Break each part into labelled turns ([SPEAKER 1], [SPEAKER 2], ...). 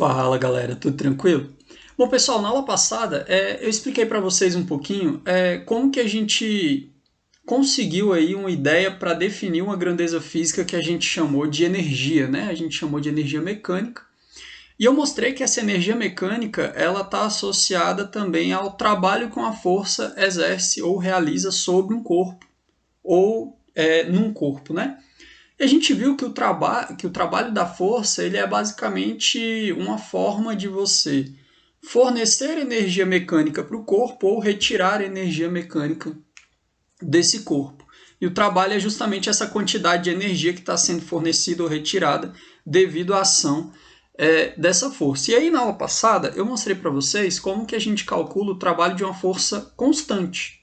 [SPEAKER 1] Fala galera, tudo tranquilo? Bom pessoal, na aula passada eu expliquei para vocês um pouquinho como que a gente conseguiu aí uma ideia para definir uma grandeza física que a gente chamou de energia, né? A gente chamou de energia mecânica. E eu mostrei que essa energia mecânica ela está associada também ao trabalho que uma força exerce ou realiza sobre um corpo ou num corpo, né? E a gente viu que o trabalho da força ele é basicamente uma forma de você fornecer energia mecânica para o corpo ou retirar energia mecânica desse corpo. E o trabalho é justamente essa quantidade de energia que está sendo fornecida ou retirada devido à ação dessa força. E aí na aula passada eu mostrei para vocês como que a gente calcula o trabalho de uma força constante.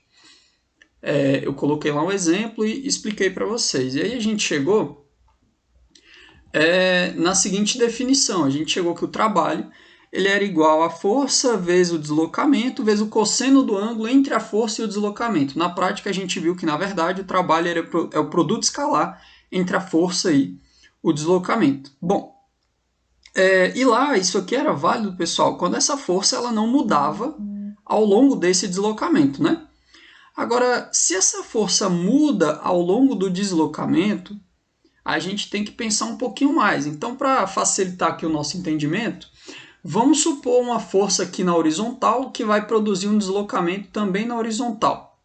[SPEAKER 1] Eu coloquei lá um exemplo e expliquei para vocês. E aí a gente chegou na seguinte definição. A gente chegou que o trabalho ele era igual a força vezes o deslocamento vezes o cosseno do ângulo entre a força e o deslocamento. Na prática, a gente viu que, na verdade, o trabalho é o produto escalar entre a força e o deslocamento. Bom, e lá, isso aqui era válido, pessoal, quando essa força ela não mudava ao longo desse deslocamento, né? Agora, se essa força muda ao longo do deslocamento, a gente tem que pensar um pouquinho mais. Então, para facilitar aqui o nosso entendimento, vamos supor uma força aqui na horizontal que vai produzir um deslocamento também na horizontal.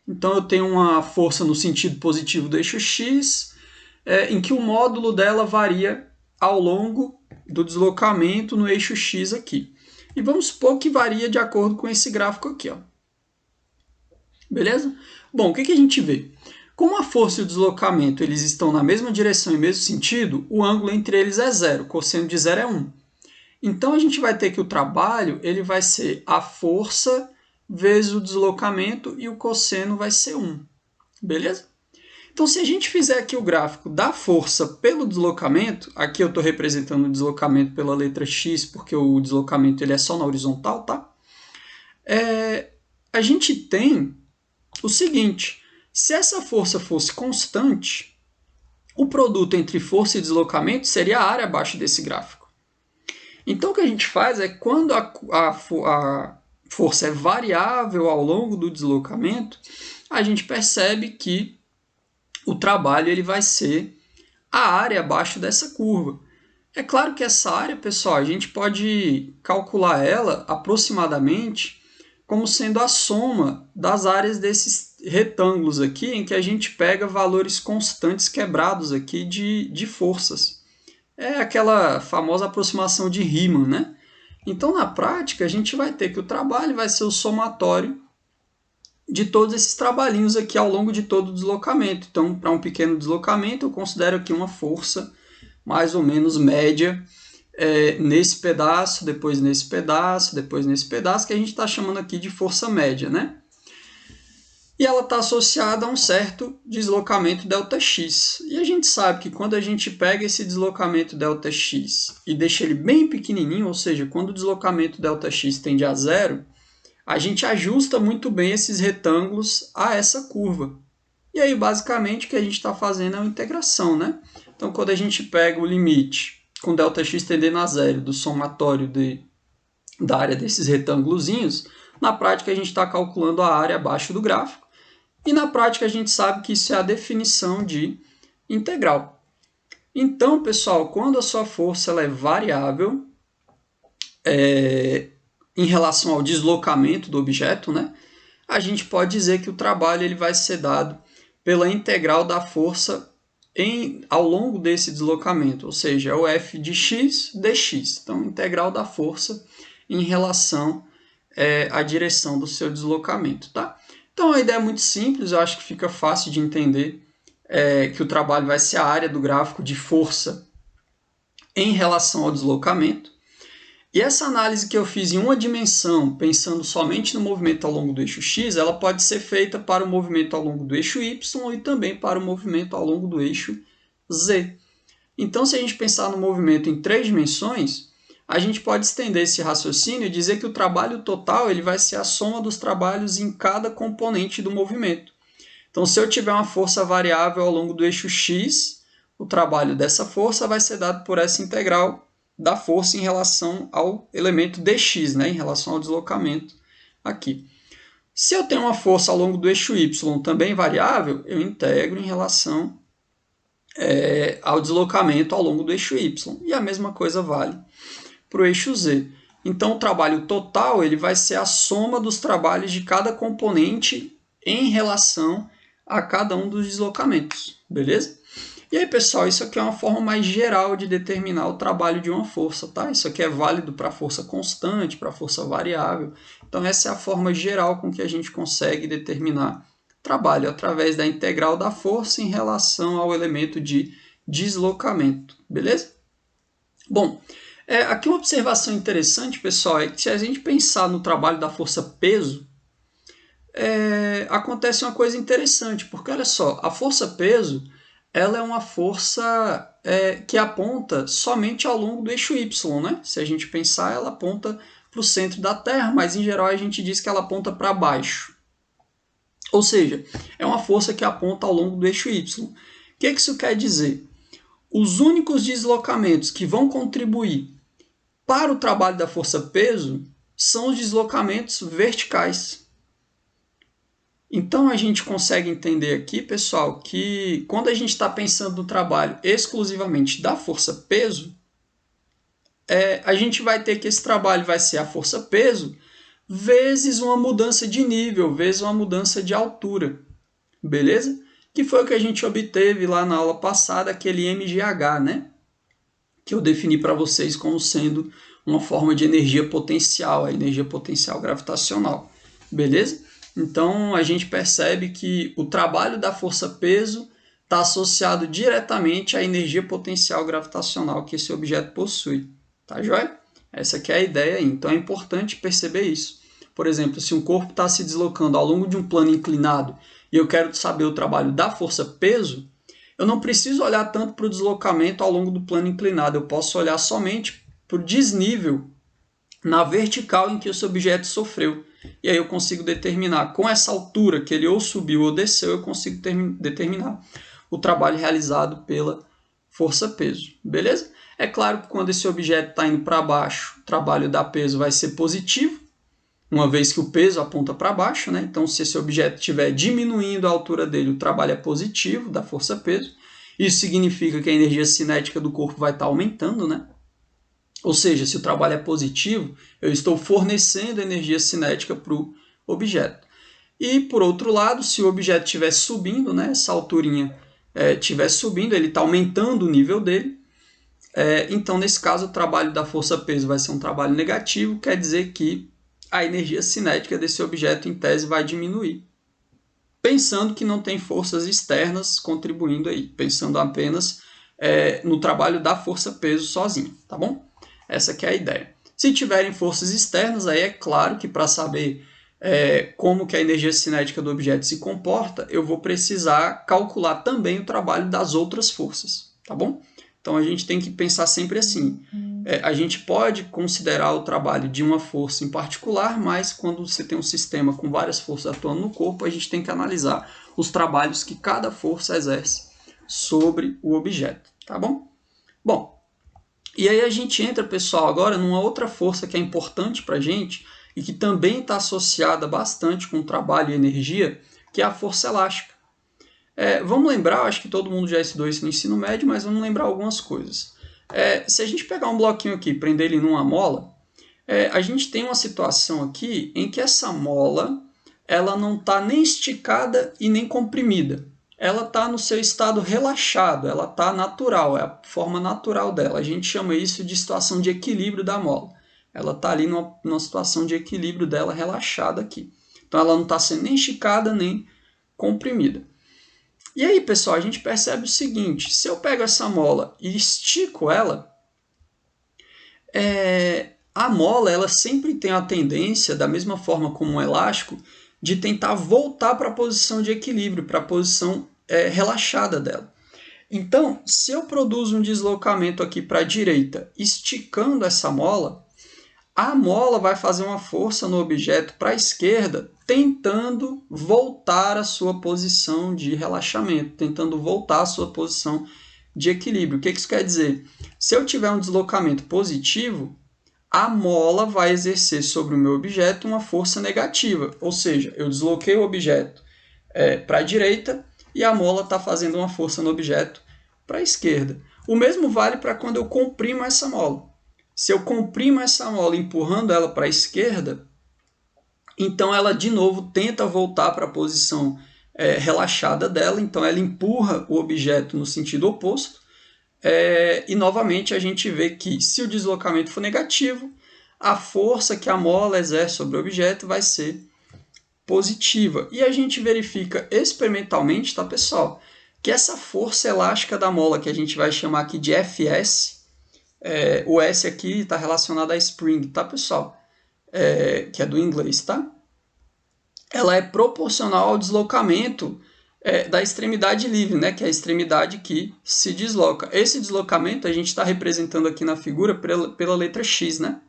[SPEAKER 1] Então, eu tenho uma força no sentido positivo do eixo x, em que o módulo dela varia ao longo do deslocamento no eixo x aqui. E vamos supor que varia de acordo com esse gráfico aqui, ó. Beleza? Bom, o que a gente vê? Como a força e o deslocamento eles estão na mesma direção e mesmo sentido, o ângulo entre eles é zero, o cosseno de zero é 1. Então, a gente vai ter que o trabalho ele vai ser a força vezes o deslocamento e o cosseno vai ser 1. Beleza? Então, se a gente fizer aqui o gráfico da força pelo deslocamento, aqui eu estou representando o deslocamento pela letra x, porque o deslocamento ele é só na horizontal, tá? A gente tem o seguinte, se essa força fosse constante, o produto entre força e deslocamento seria a área abaixo desse gráfico. Então, o que a gente faz é, quando a força é variável ao longo do deslocamento, a gente percebe que o trabalho ele vai ser a área abaixo dessa curva. É claro que essa área, pessoal, a gente pode calcular ela aproximadamente como sendo a soma das áreas desses retângulos aqui, em que a gente pega valores constantes quebrados aqui de forças. É aquela famosa aproximação de Riemann, né? Então, na prática, a gente vai ter que o trabalho vai ser o somatório de todos esses trabalhinhos aqui ao longo de todo o deslocamento. Então, para um pequeno deslocamento, eu considero aqui uma força mais ou menos média nesse pedaço, depois nesse pedaço, depois nesse pedaço, que a gente está chamando aqui de força média, né? E ela está associada a um certo deslocamento ΔX. E a gente sabe que quando a gente pega esse deslocamento ΔX e deixa ele bem pequenininho, ou seja, quando o deslocamento ΔX tende a zero, a gente ajusta muito bem esses retângulos a essa curva. E aí, basicamente, o que a gente está fazendo é uma integração, né? Então, quando a gente pega o limite com ΔX tendendo a zero do somatório da área desses retângulozinhos, na prática a gente está calculando a área abaixo do gráfico. E na prática a gente sabe que isso é a definição de integral. Então, pessoal, quando a sua força ela é variável em relação ao deslocamento do objeto, né, a gente pode dizer que o trabalho ele vai ser dado pela integral da força ao longo desse deslocamento, ou seja, é o f de x dx. Então, integral da força em relação à direção do seu deslocamento, tá? Então, a ideia é muito simples, eu acho que fica fácil de entender que o trabalho vai ser a área do gráfico de força em relação ao deslocamento. E essa análise que eu fiz em uma dimensão, pensando somente no movimento ao longo do eixo x, ela pode ser feita para o movimento ao longo do eixo y e também para o movimento ao longo do eixo z. Então, se a gente pensar no movimento em 3 dimensões, a gente pode estender esse raciocínio e dizer que o trabalho total ele vai ser a soma dos trabalhos em cada componente do movimento. Então, se eu tiver uma força variável ao longo do eixo x, o trabalho dessa força vai ser dado por essa integral da força em relação ao elemento dx, né, em relação ao deslocamento aqui. Se eu tenho uma força ao longo do eixo y também variável, eu integro em relação ao deslocamento ao longo do eixo y. E a mesma coisa vale para o eixo z. Então, o trabalho total ele vai ser a soma dos trabalhos de cada componente em relação a cada um dos deslocamentos, beleza? E aí, pessoal, isso aqui é uma forma mais geral de determinar o trabalho de uma força, tá? Isso aqui é válido para força constante, para força variável. Então, essa é a forma geral com que a gente consegue determinar trabalho, através da integral da força em relação ao elemento de deslocamento, beleza? Bom, aqui uma observação interessante, pessoal, é que se a gente pensar no trabalho da força-peso, acontece uma coisa interessante, porque olha só, a força-peso ela é uma força que aponta somente ao longo do eixo Y, né? Se a gente pensar, ela aponta para o centro da Terra, mas em geral a gente diz que ela aponta para baixo. Ou seja, é uma força que aponta ao longo do eixo Y. O que isso quer dizer? Os únicos deslocamentos que vão contribuir para o trabalho da força-peso são os deslocamentos verticais. Então, a gente consegue entender aqui, pessoal, que quando a gente está pensando no trabalho exclusivamente da força-peso, a gente vai ter que esse trabalho vai ser a força-peso vezes uma mudança de nível, vezes uma mudança de altura, beleza? Que foi o que a gente obteve lá na aula passada, aquele MGH, né? Que eu defini para vocês como sendo uma forma de energia potencial, a energia potencial gravitacional, beleza? Então, a gente percebe que o trabalho da força-peso está associado diretamente à energia potencial gravitacional que esse objeto possui. Tá joia? Essa aqui é a ideia aí. Então, é importante perceber isso. Por exemplo, se um corpo está se deslocando ao longo de um plano inclinado e eu quero saber o trabalho da força-peso, eu não preciso olhar tanto para o deslocamento ao longo do plano inclinado. Eu posso olhar somente para o desnível na vertical em que esse objeto sofreu. E aí eu consigo determinar, com essa altura que ele ou subiu ou desceu, eu consigo determinar o trabalho realizado pela força-peso. Beleza? É claro que quando esse objeto está indo para baixo, o trabalho da peso vai ser positivo, uma vez que o peso aponta para baixo, né? Então, se esse objeto estiver diminuindo a altura dele, o trabalho é positivo da força-peso. Isso significa que a energia cinética do corpo vai estar aumentando, né? Ou seja, se o trabalho é positivo, eu estou fornecendo energia cinética para o objeto. E, por outro lado, se o objeto estiver subindo, né, essa alturinha estiver subindo, ele está aumentando o nível dele, então, nesse caso, o trabalho da força-peso vai ser um trabalho negativo, quer dizer que a energia cinética desse objeto, em tese, vai diminuir. Pensando que não tem forças externas contribuindo aí, pensando apenas no trabalho da força-peso sozinho, tá bom? Essa que é a ideia. Se tiverem forças externas, aí é claro que para saber como que a energia cinética do objeto se comporta, eu vou precisar calcular também o trabalho das outras forças, tá bom? Então a gente tem que pensar sempre assim. A gente pode considerar o trabalho de uma força em particular, mas quando você tem um sistema com várias forças atuando no corpo, a gente tem que analisar os trabalhos que cada força exerce sobre o objeto, tá bom? Bom, e aí a gente entra, pessoal, agora numa outra força que é importante para a gente e que também está associada bastante com trabalho e energia, que é a força elástica. Vamos lembrar, acho que todo mundo já estudou isso no ensino médio, mas vamos lembrar algumas coisas. Se a gente pegar um bloquinho aqui e prender ele numa mola, a gente tem uma situação aqui em que essa mola ela não está nem esticada e nem comprimida. Ela está no seu estado relaxado, ela está natural, é a forma natural dela. A gente chama isso de situação de equilíbrio da mola. Ela está ali numa situação de equilíbrio dela relaxada aqui. Então ela não está sendo nem esticada nem comprimida. E aí, pessoal, a gente percebe o seguinte, se eu pego essa mola e estico ela, a mola ela sempre tem a tendência, da mesma forma como um elástico, de tentar voltar para a posição de equilíbrio, para a posição relaxada dela. Então, se eu produzo um deslocamento aqui para a direita, esticando essa mola, a mola vai fazer uma força no objeto para a esquerda, tentando voltar à sua posição de relaxamento, tentando voltar à sua posição de equilíbrio. O que isso quer dizer? Se eu tiver um deslocamento positivo, a mola vai exercer sobre o meu objeto uma força negativa, ou seja, eu desloquei o objeto para a direita e a mola está fazendo uma força no objeto para a esquerda. O mesmo vale para quando eu comprimo essa mola. Se eu comprimo essa mola empurrando ela para a esquerda, então ela de novo tenta voltar para a posição relaxada dela, então ela empurra o objeto no sentido oposto, e novamente a gente vê que se o deslocamento for negativo, a força que a mola exerce sobre o objeto vai ser positiva. E a gente verifica experimentalmente, tá, pessoal, que essa força elástica da mola, que a gente vai chamar aqui de Fs, o S aqui está relacionado a spring, tá, pessoal? Que é do inglês, tá? Ela é proporcional ao deslocamento da extremidade livre, né, que é a extremidade que se desloca. Esse deslocamento a gente está representando aqui na figura pela letra X, né?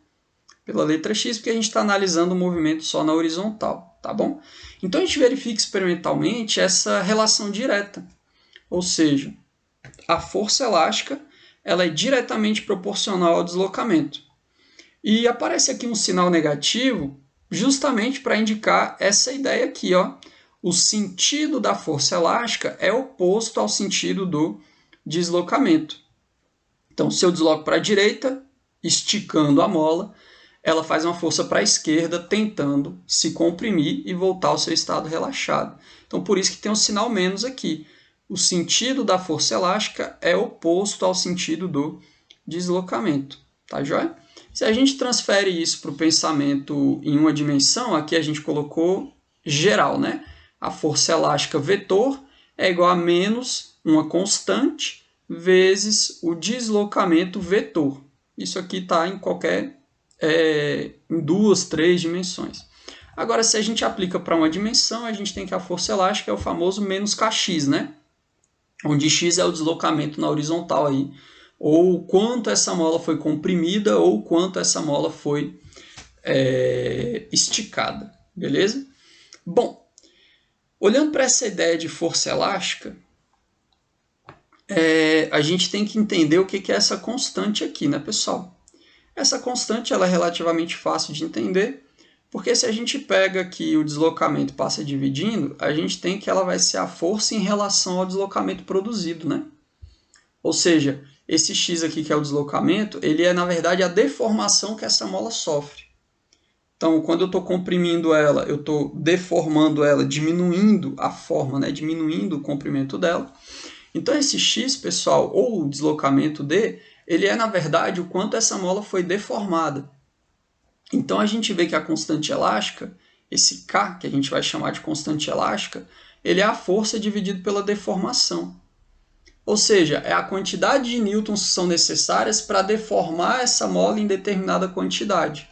[SPEAKER 1] Pela letra X, porque a gente está analisando o movimento só na horizontal, tá bom? Então a gente verifica experimentalmente essa relação direta, ou seja, a força elástica ela é diretamente proporcional ao deslocamento. E aparece aqui um sinal negativo justamente para indicar essa ideia aqui, ó. O sentido da força elástica é oposto ao sentido do deslocamento. Então, se eu desloco para a direita, esticando a mola, ela faz uma força para a esquerda, tentando se comprimir e voltar ao seu estado relaxado. Então, por isso que tem um sinal menos aqui. O sentido da força elástica é oposto ao sentido do deslocamento. Tá joia? Se a gente transfere isso para o pensamento em uma dimensão, aqui a gente colocou geral, né? A força elástica vetor é igual a menos uma constante vezes o deslocamento vetor. Isso aqui está em em 2, 3 dimensões. Agora, se a gente aplica para uma dimensão, a gente tem que a força elástica é o famoso menos kx, né? Onde x é o deslocamento na horizontal aí, ou quanto essa mola foi comprimida, ou quanto essa mola foi esticada, beleza? Bom, olhando para essa ideia de força elástica, a gente tem que entender o que é essa constante aqui, né, pessoal? Essa constante ela é relativamente fácil de entender, porque se a gente pega aqui o deslocamento e passa dividindo, a gente tem que ela vai ser a força em relação ao deslocamento produzido, né? Ou seja, esse x aqui que é o deslocamento, ele é na verdade a deformação que essa mola sofre. Então, quando eu estou comprimindo ela, eu estou deformando ela, diminuindo a forma, né? Diminuindo o comprimento dela. Então, esse x, pessoal, ou o deslocamento d, ele é, na verdade, o quanto essa mola foi deformada. Então, a gente vê que a constante elástica, esse K, que a gente vai chamar de constante elástica, ele é a força dividido pela deformação. Ou seja, é a quantidade de newtons que são necessárias para deformar essa mola em determinada quantidade.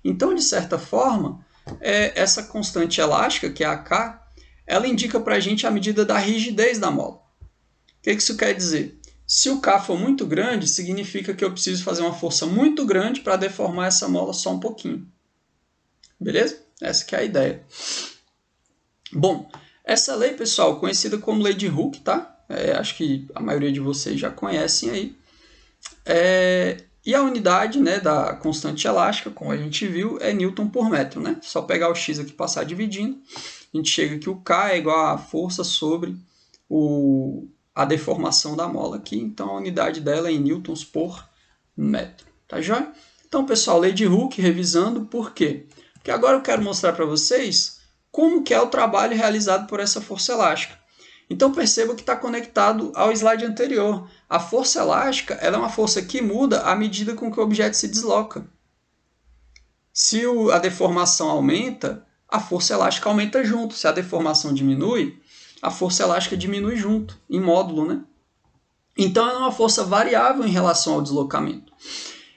[SPEAKER 1] Então, de certa forma, essa constante elástica, que é a K, ela indica para a gente a medida da rigidez da mola. O que isso quer dizer? Se o K for muito grande, significa que eu preciso fazer uma força muito grande para deformar essa mola só um pouquinho. Beleza? Essa que é a ideia. Bom, essa lei, pessoal, conhecida como lei de Hooke, tá? Acho que a maioria de vocês já conhecem aí. E a unidade, né, da constante elástica, como a gente viu, é Newton por metro, né? Só pegar o x aqui e passar dividindo, a gente chega que o K é igual a força sobre a deformação da mola aqui, então a unidade dela é em newtons por metro, tá joia? Então, pessoal, lei de Hooke, revisando, por quê? Porque agora eu quero mostrar para vocês como que é o trabalho realizado por essa força elástica. Então, perceba que está conectado ao slide anterior. A força elástica ela é uma força que muda à medida com que o objeto se desloca. Se a deformação aumenta, a força elástica aumenta junto. Se a deformação diminui, a força elástica diminui junto, em módulo, né? Então, ela é uma força variável em relação ao deslocamento.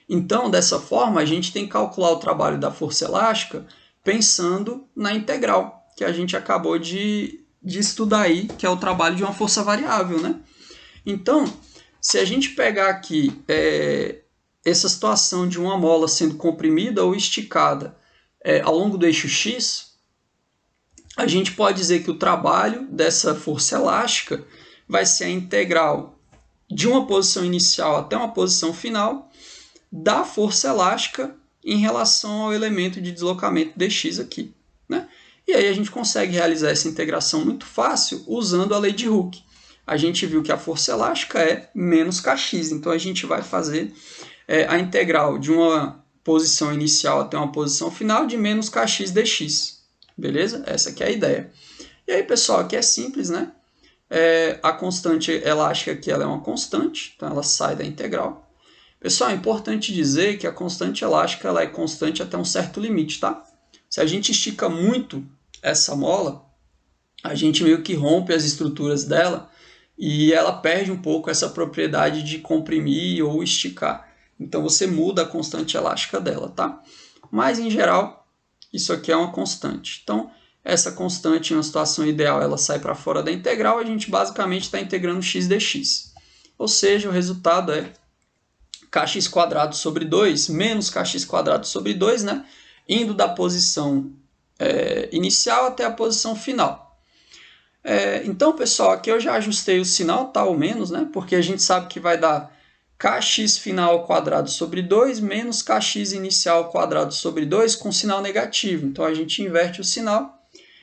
[SPEAKER 1] Então, dessa forma, a gente tem que calcular o trabalho da força elástica pensando na integral, que a gente acabou de estudar aí, que é o trabalho de uma força variável, né? Então, se a gente pegar aqui essa situação de uma mola sendo comprimida ou esticada ao longo do eixo X, a gente pode dizer que o trabalho dessa força elástica vai ser a integral de uma posição inicial até uma posição final da força elástica em relação ao elemento de deslocamento dx aqui, né? E aí a gente consegue realizar essa integração muito fácil usando a lei de Hooke. A gente viu que a força elástica é menos kx, então a gente vai fazer a integral de uma posição inicial até uma posição final de menos kx dx, beleza? Essa aqui é a ideia. E aí, pessoal, aqui é simples, né? A constante elástica aqui ela é uma constante, então ela sai da integral. Pessoal, é importante dizer que a constante elástica ela é constante até um certo limite, tá? Se a gente estica muito essa mola, a gente meio que rompe as estruturas dela e ela perde um pouco essa propriedade de comprimir ou esticar. Então você muda a constante elástica dela, tá? Mas em geral, isso aqui é uma constante. Então, essa constante, em uma situação ideal, ela sai para fora da integral, a gente basicamente está integrando x dx. Ou seja, o resultado é kx² sobre 2 menos kx² sobre 2, né? Indo da posição inicial até a posição final. Então, pessoal, aqui eu já ajustei o sinal, tá, ou menos, né? Porque a gente sabe que vai dar kx final ao quadrado sobre 2 menos kx inicial ao quadrado sobre 2 com sinal negativo. Então, a gente inverte o sinal.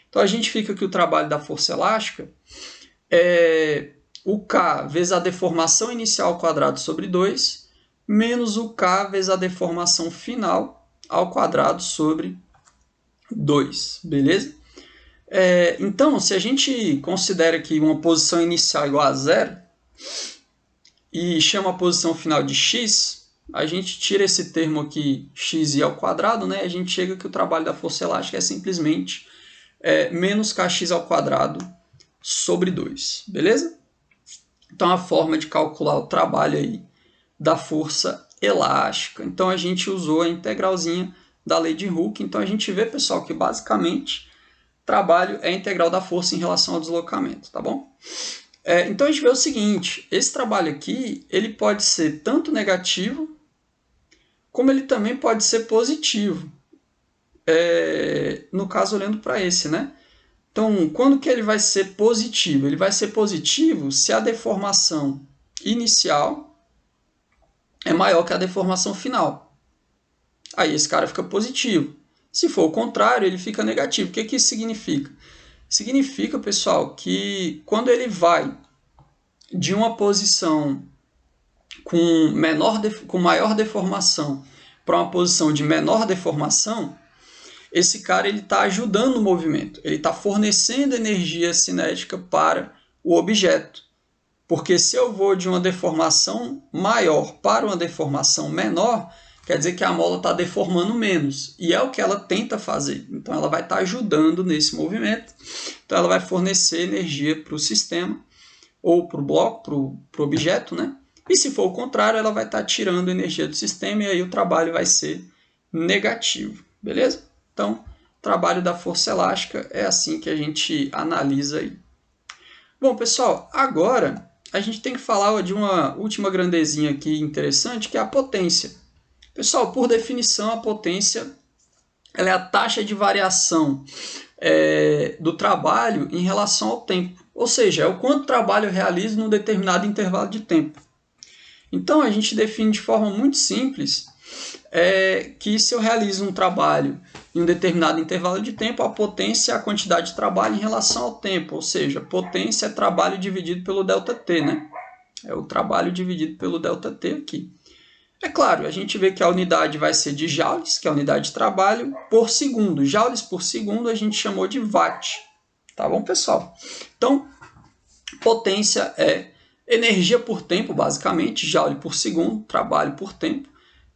[SPEAKER 1] Então, a gente fica que o trabalho da força elástica é o k vezes a deformação inicial ao quadrado sobre 2 menos o k vezes a deformação final ao quadrado sobre 2, beleza? Então, se a gente considera que uma posição inicial igual a zero e chama a posição final de x, a gente tira esse termo aqui, xi ao quadrado, né? A gente chega que o trabalho da força elástica é simplesmente menos kx ao quadrado sobre 2, beleza? Então, a forma de calcular o trabalho aí da força elástica. Então, a gente usou a integralzinha da lei de Hooke. Então, a gente vê, pessoal, que basicamente trabalho é a integral da força em relação ao deslocamento, tá bom? Então, a gente vê o seguinte, esse trabalho aqui, ele pode ser tanto negativo, como ele também pode ser positivo. No caso, olhando para esse, né? Então, quando que ele vai ser positivo? Ele vai ser positivo se a deformação inicial é maior que a deformação final. Aí esse cara fica positivo. Se for o contrário, ele fica negativo. O que isso significa? Significa, pessoal, que quando ele vai de uma posição com maior deformação para uma posição de menor deformação, esse cara está ajudando o movimento. Ele está fornecendo energia cinética para o objeto. Porque se eu vou de uma deformação maior para uma deformação menor, quer dizer que a mola está deformando menos. E é o que ela tenta fazer. Então, ela vai estar ajudando nesse movimento. Então, ela vai fornecer energia para o sistema, ou para o bloco, para o objeto, né? E se for o contrário, ela vai estar tirando energia do sistema e aí o trabalho vai ser negativo. Beleza? Então, o trabalho da força elástica é assim que a gente analisa aí. Bom, pessoal, agora a gente tem que falar de uma última grandezinha aqui interessante, que é a potência. Pessoal, por definição, a potência ela é a taxa de variação do trabalho em relação ao tempo. Ou seja, é o quanto trabalho eu realizo num determinado intervalo de tempo. Então, a gente define de forma muito simples que se eu realizo um trabalho em um determinado intervalo de tempo, a potência é a quantidade de trabalho em relação ao tempo. Ou seja, potência é trabalho dividido pelo ΔT, né? É o trabalho dividido pelo ΔT aqui. É claro, a gente vê que a unidade vai ser de joules, que é a unidade de trabalho, por segundo. Joules por segundo a gente chamou de watt. Tá bom, pessoal? Então, potência é energia por tempo, basicamente, joule por segundo, trabalho por tempo,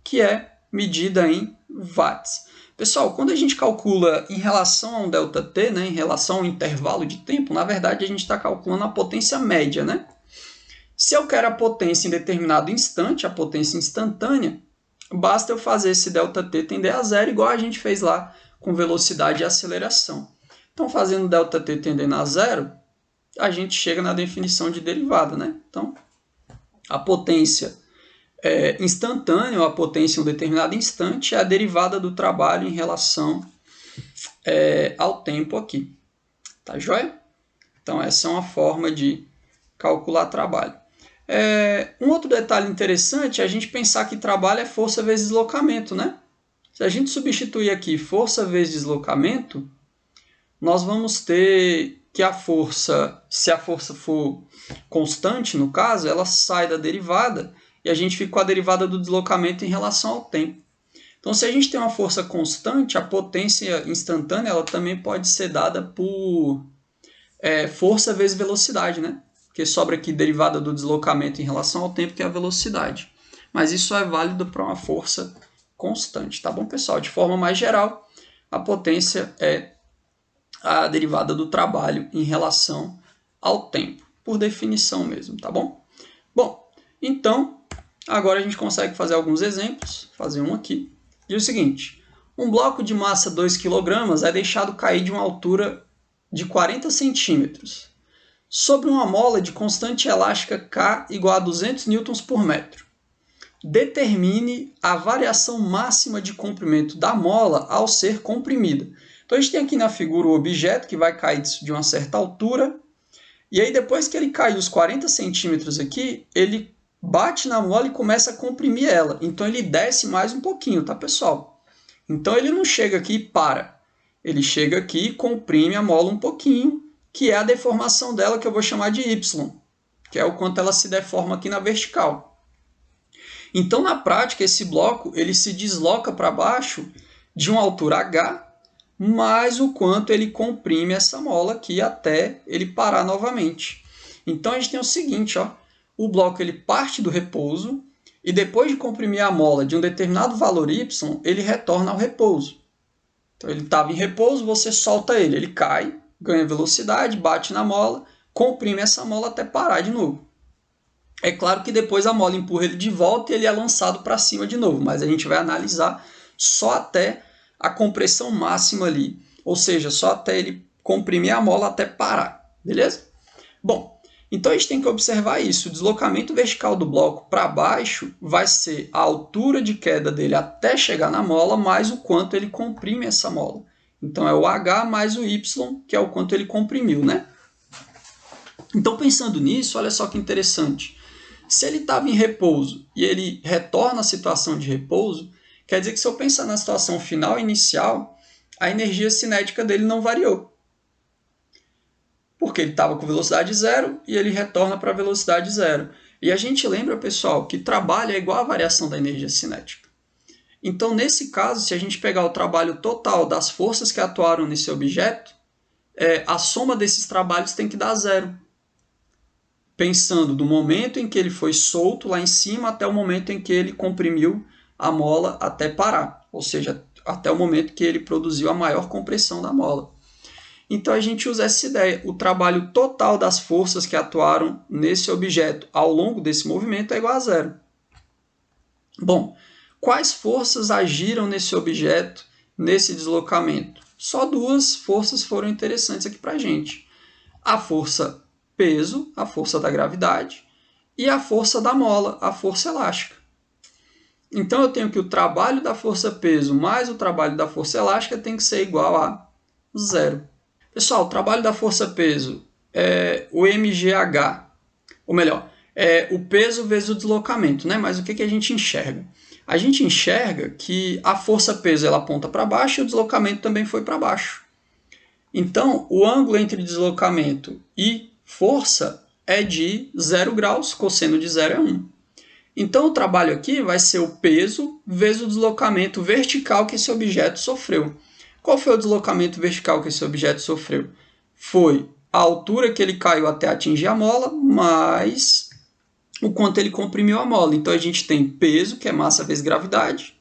[SPEAKER 1] que é medida em watts. Pessoal, quando a gente calcula em relação a um ΔT, né, em relação ao intervalo de tempo, na verdade a gente está calculando a potência média, né? Se eu quero a potência em determinado instante, a potência instantânea, basta eu fazer esse ΔT tender a zero, igual a gente fez lá com velocidade e aceleração. Então, fazendo ΔT tendendo a zero, a gente chega na definição de derivada, né? Então, a potência instantânea, ou a potência em um determinado instante, é a derivada do trabalho em relação ao tempo aqui. Tá joia? Então, essa é uma forma de calcular trabalho. Um outro detalhe interessante é a gente pensar que trabalho é força vezes deslocamento, né? Se a gente substituir aqui força vezes deslocamento, nós vamos ter que a força, se a força for constante, no caso, ela sai da derivada e a gente fica com a derivada do deslocamento em relação ao tempo. Então, se a gente tem uma força constante, a potência instantânea ela também pode ser dada por força vezes velocidade, né? Porque sobra aqui derivada do deslocamento em relação ao tempo, que é a velocidade. Mas isso é válido para uma força constante, tá bom, pessoal? De forma mais geral, a potência é a derivada do trabalho em relação ao tempo, por definição mesmo, tá bom? Bom, então, agora a gente consegue fazer alguns exemplos, fazer um aqui. Diz o seguinte, um bloco de massa 2 kg é deixado cair de uma altura de 40 centímetros sobre uma mola de constante elástica K igual a 200 newtons por metro. Determine a variação máxima de comprimento da mola ao ser comprimida. Então a gente tem aqui na figura o objeto que vai cair de uma certa altura, e aí depois que ele cai os 40 centímetros aqui, ele bate na mola e começa a comprimir ela. Então ele desce mais um pouquinho, tá, pessoal? Então ele não chega aqui e para. Ele chega aqui e comprime a mola um pouquinho, que é a deformação dela, que eu vou chamar de Y, que é o quanto ela se deforma aqui na vertical. Então, na prática, esse bloco ele se desloca para baixo de uma altura H, mais o quanto ele comprime essa mola aqui até ele parar novamente. Então, a gente tem o seguinte, ó, o bloco ele parte do repouso e depois de comprimir a mola de um determinado valor Y, ele retorna ao repouso. Então, ele estava em repouso, você solta ele, ele cai, ganha velocidade, bate na mola, comprime essa mola até parar de novo. É claro que depois a mola empurra ele de volta e ele é lançado para cima de novo, mas a gente vai analisar só até a compressão máxima ali, ou seja, só até ele comprimir a mola até parar, beleza? Bom, então a gente tem que observar isso, o deslocamento vertical do bloco para baixo vai ser a altura de queda dele até chegar na mola, mais o quanto ele comprime essa mola. Então é o H mais o Y, que é o quanto ele comprimiu, né? Então pensando nisso, olha só que interessante. Se ele estava em repouso e ele retorna à situação de repouso, quer dizer que se eu pensar na situação final inicial, a energia cinética dele não variou. Porque ele estava com velocidade zero e ele retorna para a velocidade zero. E a gente lembra, pessoal, que trabalho é igual à variação da energia cinética. Então, nesse caso, se a gente pegar o trabalho total das forças que atuaram nesse objeto, a soma desses trabalhos tem que dar zero. Pensando do momento em que ele foi solto lá em cima até o momento em que ele comprimiu a mola até parar, ou seja, até o momento que ele produziu a maior compressão da mola. Então a gente usa essa ideia, o trabalho total das forças que atuaram nesse objeto ao longo desse movimento é igual a zero. Bom, quais forças agiram nesse objeto, nesse deslocamento? Só duas forças foram interessantes aqui para a gente. A força peso, a força da gravidade, e a força da mola, a força elástica. Então eu tenho que o trabalho da força peso mais o trabalho da força elástica tem que ser igual a zero. Pessoal, o trabalho da força peso é o mgh, ou melhor, é o peso vezes o deslocamento, né? Mas o que a gente enxerga? A gente enxerga que a força peso ela aponta para baixo e o deslocamento também foi para baixo. Então, o ângulo entre deslocamento e força é de 0 graus, cosseno de 0 é 1. Então, o trabalho aqui vai ser o peso vezes o deslocamento vertical que esse objeto sofreu. Qual foi o deslocamento vertical que esse objeto sofreu? Foi a altura que ele caiu até atingir a mola, mais o quanto ele comprimiu a mola. Então, a gente tem peso, que é massa vezes gravidade,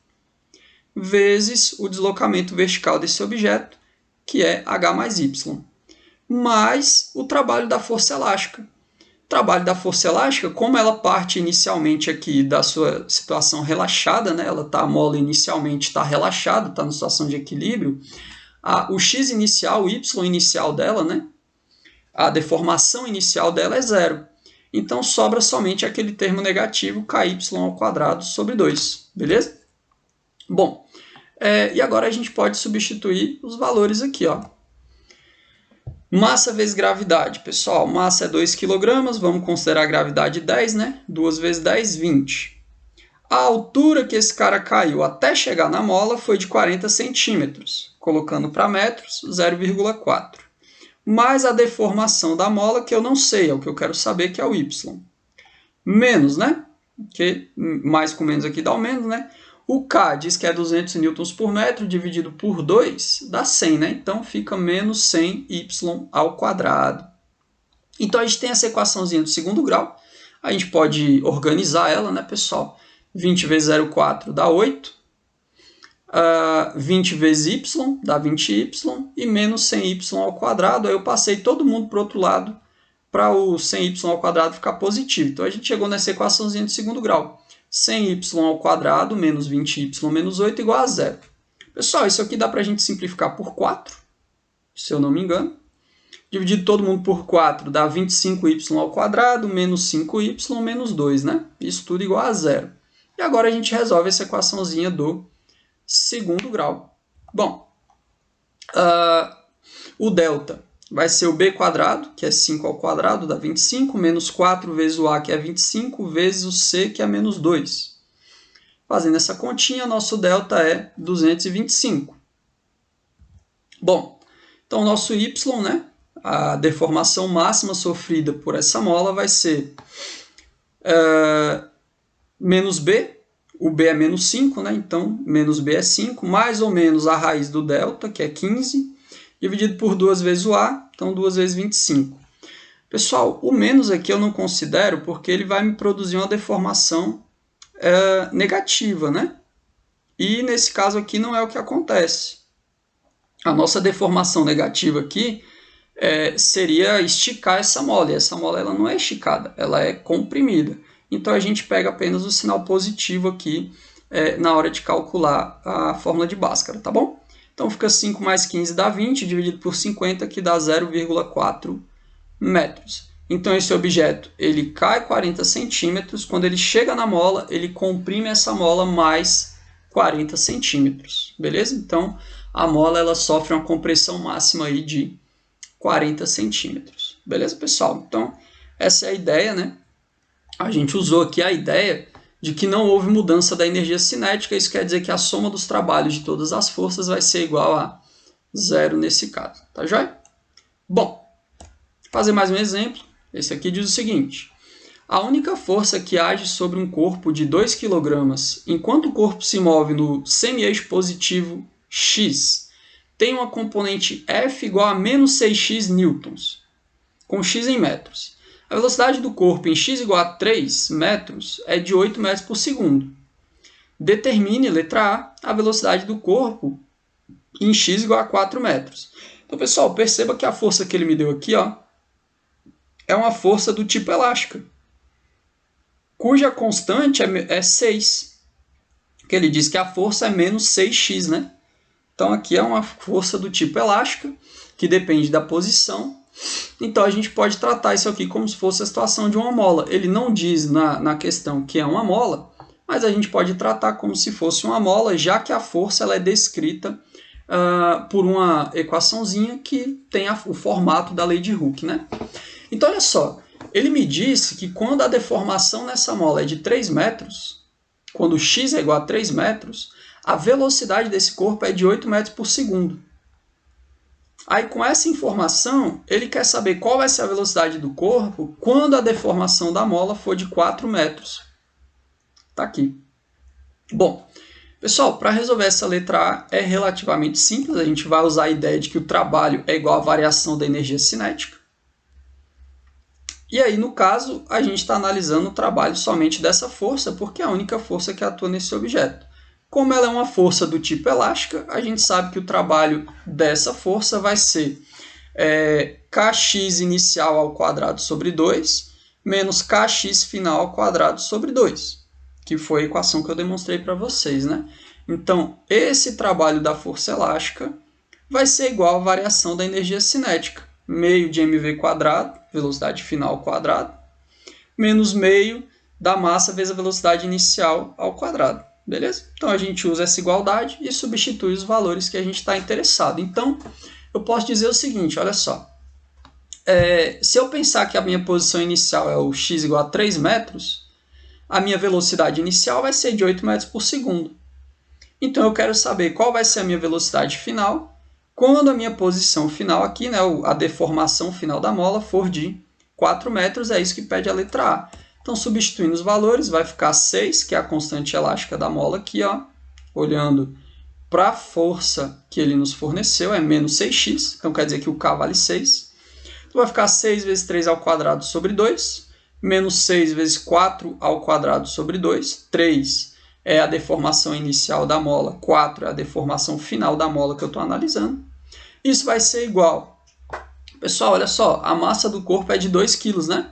[SPEAKER 1] vezes o deslocamento vertical desse objeto, que é H mais Y, mais o trabalho da força elástica. O trabalho da força elástica, como ela parte inicialmente aqui da sua situação relaxada, né? A mola inicialmente está relaxada, está na situação de equilíbrio, o x inicial, o y inicial dela, né? A deformação inicial dela é zero. Então sobra somente aquele termo negativo, ky ao quadrado sobre 2, beleza? Bom, e agora a gente pode substituir os valores aqui, ó. Massa vezes gravidade. Pessoal, massa é 2 kg, vamos considerar a gravidade 10, né? 2 vezes 10, 20. A altura que esse cara caiu até chegar na mola foi de 40 centímetros. Colocando para metros, 0,4. Mais a deformação da mola, que eu não sei, é o que eu quero saber, que é o y. Menos, né? Porque mais com menos aqui dá o menos, né? O K diz que é 200 newtons por metro, dividido por 2, dá 100, né? Então, fica menos 100y ao quadrado. Então, a gente tem essa equaçãozinha do segundo grau. A gente pode organizar ela, né, pessoal? 20 vezes 0,4 dá 8. 20 vezes y dá 20y. E menos 100y ao quadrado. Aí eu passei todo mundo para o outro lado, para o 100y ao quadrado ficar positivo. Então, a gente chegou nessa equaçãozinha de segundo grau. 100y ao quadrado menos 20y menos 8 igual a 0. Pessoal, isso aqui dá para a gente simplificar por 4, se eu não me engano. Dividido todo mundo por 4 dá 25y ao quadrado menos 5y menos 2, né? Isso tudo igual a 0. E agora a gente resolve essa equaçãozinha do segundo grau. Bom, o delta vai ser o b quadrado, que é 5 ao quadrado, dá 25, menos 4 vezes o a, que é 25, vezes o c, que é menos 2. Fazendo essa continha, nosso delta é 225. Bom, então nosso y, né, a deformação máxima sofrida por essa mola vai ser menos b, o b é menos 5, né, então menos b é 5, mais ou menos a raiz do delta, que é 15, dividido por 2 vezes o a, então 2 vezes 25. Pessoal, o menos aqui eu não considero porque ele vai me produzir uma deformação negativa, né? E nesse caso aqui não é o que acontece. A nossa deformação negativa aqui seria esticar essa mola, e essa mola ela não é esticada, ela é comprimida. Então a gente pega apenas o sinal positivo aqui na hora de calcular a fórmula de Bhaskara, tá bom? Então fica 5 mais 15 dá 20, dividido por 50, que dá 0,4 metros. Então esse objeto ele cai 40 centímetros, quando ele chega na mola, ele comprime essa mola mais 40 centímetros, beleza? Então a mola ela sofre uma compressão máxima aí de 40 centímetros, beleza, pessoal? Então essa é a ideia, né? A gente usou aqui a ideia de que não houve mudança da energia cinética, isso quer dizer que a soma dos trabalhos de todas as forças vai ser igual a 0 nesse caso, tá joia? Bom, vou fazer mais um exemplo. Esse aqui diz o seguinte: a única força que age sobre um corpo de 2 kg enquanto o corpo se move no semi-eixo positivo x tem uma componente F igual a menos 6x newtons, com x em metros. A velocidade do corpo em x igual a 3 metros é de 8 metros por segundo. Determine, letra A, a velocidade do corpo em x igual a 4 metros. Então, pessoal, perceba que a força que ele me deu aqui, ó, é uma força do tipo elástica, cuja constante é 6. Que ele diz que a força é menos 6x, né? Então, aqui é uma força do tipo elástica, que depende da posição. Então, a gente pode tratar isso aqui como se fosse a situação de uma mola. Ele não diz na questão que é uma mola, mas a gente pode tratar como se fosse uma mola, já que a força ela é descrita por uma equaçãozinha que tem o formato da lei de Hooke, né? Então, olha só, ele me disse que quando a deformação nessa mola é de 3 metros, quando x é igual a 3 metros, a velocidade desse corpo é de 8 metros por segundo. Aí, com essa informação, ele quer saber qual vai ser a velocidade do corpo quando a deformação da mola for de 4 metros. Está aqui. Bom, pessoal, para resolver essa letra A é relativamente simples. A gente vai usar a ideia de que o trabalho é igual à variação da energia cinética. E aí, no caso, a gente está analisando o trabalho somente dessa força, porque é a única força que atua nesse objeto. Como ela é uma força do tipo elástica, a gente sabe que o trabalho dessa força vai ser kx inicial ao quadrado sobre 2, menos kx final ao quadrado sobre 2, que foi a equação que eu demonstrei para vocês, né? Então, esse trabalho da força elástica vai ser igual à variação da energia cinética, meio de mv quadrado, velocidade final ao quadrado, menos meio da massa vezes a velocidade inicial ao quadrado. Beleza? Então, a gente usa essa igualdade e substitui os valores que a gente está interessado. Então, eu posso dizer o seguinte, olha só. Se eu pensar que a minha posição inicial é o x igual a 3 metros, a minha velocidade inicial vai ser de 8 metros por segundo. Então eu quero saber qual vai ser a minha velocidade final quando a minha posição final aqui, né, a deformação final da mola, for de 4 metros, é isso que pede a letra A. Então, substituindo os valores, vai ficar 6, que é a constante elástica da mola aqui, ó, olhando para a força que ele nos forneceu, é menos 6x, então quer dizer que o K vale 6. Então vai ficar 6 vezes 3 ao quadrado sobre 2, menos 6 vezes 4 ao quadrado sobre 2, 3 é a deformação inicial da mola, 4 é a deformação final da mola que eu estou analisando. Isso vai ser igual. Pessoal, olha só, a massa do corpo é de 2 kg, né?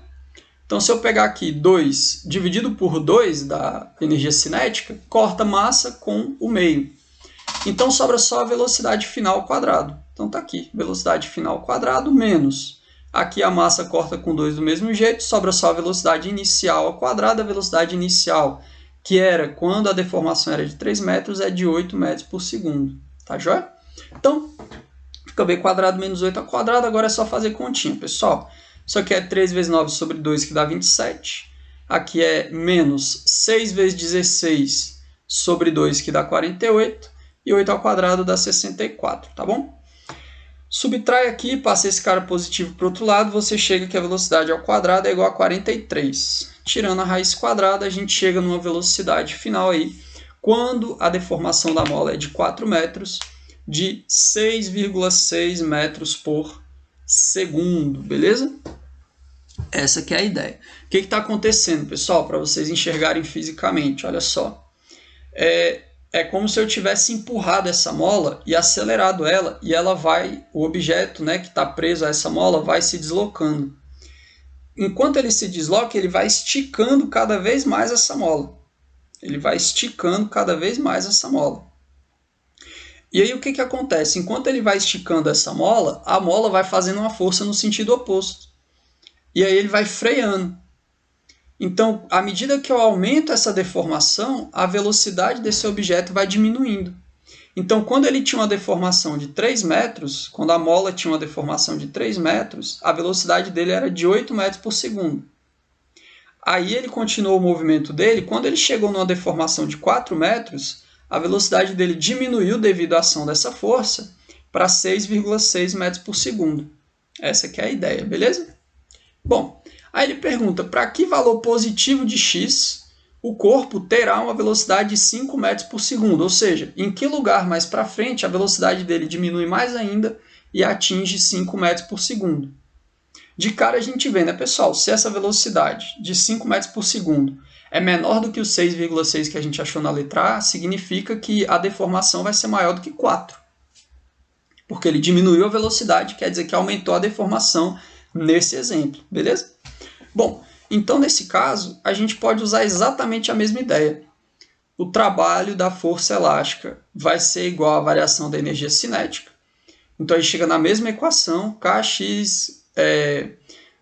[SPEAKER 1] Então, se eu pegar aqui 2 dividido por 2 da energia cinética, corta massa com o meio. Então, sobra só a velocidade final ao quadrado. Então, está aqui, velocidade final ao quadrado menos. Aqui a massa corta com 2 do mesmo jeito, sobra só a velocidade inicial ao quadrado. A velocidade inicial, que era quando a deformação era de 3 metros, é de 8 metros por segundo. Tá joia? Então, fica b quadrado menos 8 ao quadrado. Agora é só fazer continha, pessoal. Isso aqui é 3 vezes 9 sobre 2, que dá 27. Aqui é menos 6 vezes 16 sobre 2, que dá 48. E 8 ao quadrado dá 64, tá bom? Subtrai aqui, passa esse cara positivo para o outro lado, você chega que a velocidade ao quadrado é igual a 43. Tirando a raiz quadrada, a gente chega numa velocidade final aí, quando a deformação da mola é de 4 metros, de 6,6 metros por segundo, beleza? Essa que é a ideia. O que está acontecendo, pessoal, para vocês enxergarem fisicamente? Olha só. É como se eu tivesse empurrado essa mola e acelerado ela, e ela vai, o objeto, né, que está preso a essa mola vai se deslocando. Enquanto ele se desloca, ele vai esticando cada vez mais essa mola. Ele vai esticando cada vez mais essa mola. E aí o que acontece? Enquanto ele vai esticando essa mola, a mola vai fazendo uma força no sentido oposto. E aí ele vai freando. Então, à medida que eu aumento essa deformação, a velocidade desse objeto vai diminuindo. Então, quando ele tinha uma deformação de 3 metros, quando a mola tinha uma deformação de 3 metros, a velocidade dele era de 8 metros por segundo. Aí ele continuou o movimento dele, quando ele chegou numa deformação de 4 metros, a velocidade dele diminuiu devido à ação dessa força para 6,6 metros por segundo. Essa que é a ideia, beleza? Bom, aí ele pergunta, para que valor positivo de x o corpo terá uma velocidade de 5 metros por segundo? Ou seja, em que lugar mais para frente a velocidade dele diminui mais ainda e atinge 5 metros por segundo? De cara a gente vê, né, pessoal? Se essa velocidade de 5 metros por segundo é menor do que o 6,6 que a gente achou na letra A, significa que a deformação vai ser maior do que 4. Porque ele diminuiu a velocidade, quer dizer que aumentou a deformação nesse exemplo, beleza? Bom, então nesse caso, a gente pode usar exatamente a mesma ideia. O trabalho da força elástica vai ser igual à variação da energia cinética. Então a gente chega na mesma equação, Kx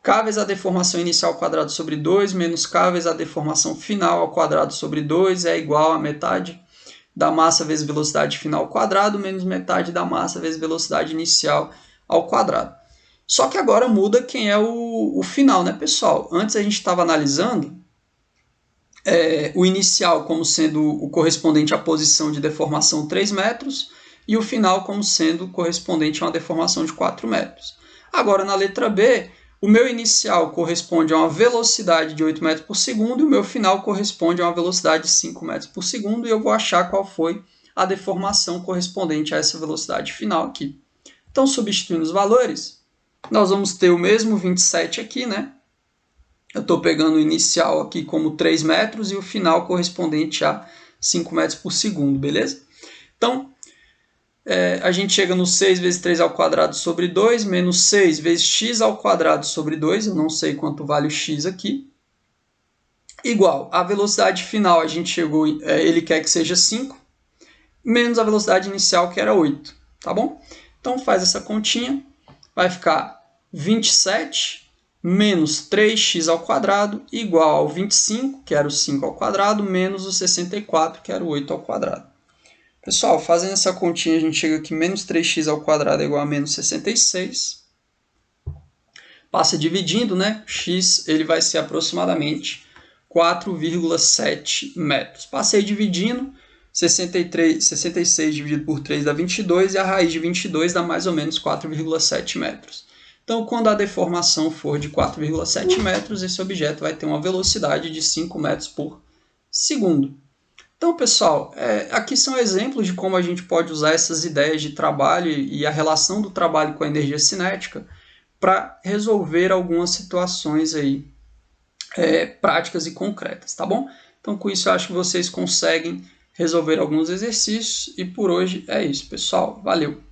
[SPEAKER 1] K vezes a deformação inicial ao quadrado sobre 2 menos K vezes a deformação final ao quadrado sobre 2 é igual a metade da massa vezes velocidade final ao quadrado menos metade da massa vezes velocidade inicial ao quadrado. Só que agora muda quem é o final, né, pessoal? Antes a gente estava analisando o inicial como sendo o correspondente à posição de deformação 3 metros e o final como sendo correspondente a uma deformação de 4 metros. Agora, na letra B, o meu inicial corresponde a uma velocidade de 8 metros por segundo e o meu final corresponde a uma velocidade de 5 metros por segundo e eu vou achar qual foi a deformação correspondente a essa velocidade final aqui. Então, substituindo os valores, nós vamos ter o mesmo 27 aqui, né? Eu estou pegando o inicial aqui como 3 metros e o final correspondente a 5 metros por segundo, beleza? Então, a gente chega no 6 vezes 3 ao quadrado sobre 2, menos 6 vezes x ao quadrado sobre 2, eu não sei quanto vale o x aqui, igual a velocidade final, a gente chegou, ele quer que seja 5, menos a velocidade inicial, que era 8, tá bom? Então faz essa continha, vai ficar 27 menos 3x ao quadrado igual ao 25, que era o 5 ao quadrado, menos o 64, que era o 8 ao quadrado. Pessoal, fazendo essa continha, a gente chega aqui, menos 3x ao quadrado é igual a menos 66. passa dividindo, né? X ele vai ser aproximadamente 4,7 metros. Passei dividindo, 66 dividido por 3 dá 22, e a raiz de 22 dá mais ou menos 4,7 metros. Então, quando a deformação for de 4,7 metros, esse objeto vai ter uma velocidade de 5 metros por segundo. Então, pessoal, aqui são exemplos de como a gente pode usar essas ideias de trabalho e a relação do trabalho com a energia cinética para resolver algumas situações aí, práticas e concretas, tá bom? Então, com isso, eu acho que vocês conseguem resolver alguns exercícios, e por hoje é isso, pessoal. Valeu!